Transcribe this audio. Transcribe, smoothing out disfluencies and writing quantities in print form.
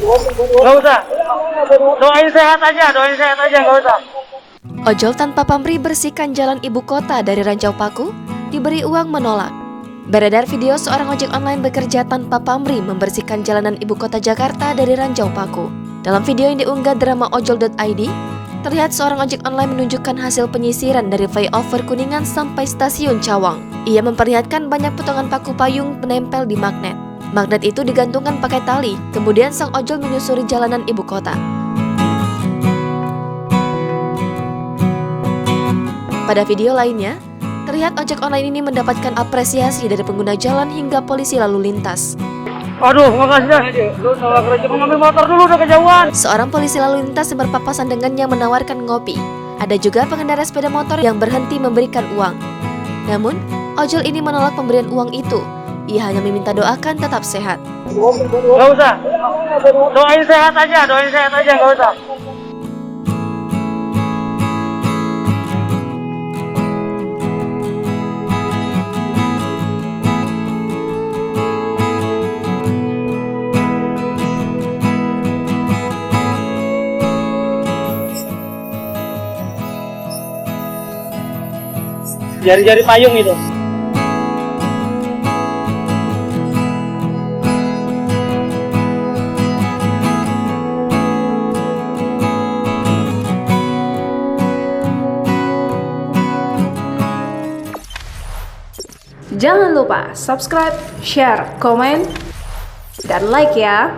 Nggak usah. Doain sehat aja, nggak usah. Ojol tanpa pamrih bersihkan jalan ibu kota dari Ranjau Paku, diberi uang menolak. Beredar video seorang ojek online bekerja tanpa pamrih membersihkan jalanan ibu kota Jakarta dari Ranjau Paku. Dalam video yang diunggah drama ojol.id, terlihat seorang ojek online menunjukkan hasil penyisiran dari flyover Kuningan sampai stasiun Cawang. Ia memperlihatkan banyak potongan paku payung menempel di magnet. Magnet itu digantungkan pakai tali, kemudian sang ojol menyusuri jalanan ibu kota. Pada video lainnya, terlihat ojek online ini mendapatkan apresiasi dari pengguna jalan hingga polisi lalu lintas. Aduh, makasih dah. Lu nolak kerja, ngambil motor dulu, udah kejauhan. Seorang polisi lalu lintas yang berpapasan dengannya menawarkan ngopi. Ada juga pengendara sepeda motor yang berhenti memberikan uang. Namun, ojol ini menolak pemberian uang itu. Ia hanya meminta doakan tetap sehat. Nggak usah. Doain sehat aja, nggak usah. Jari-jari payung itu. Jangan lupa subscribe, share, komen, dan like ya.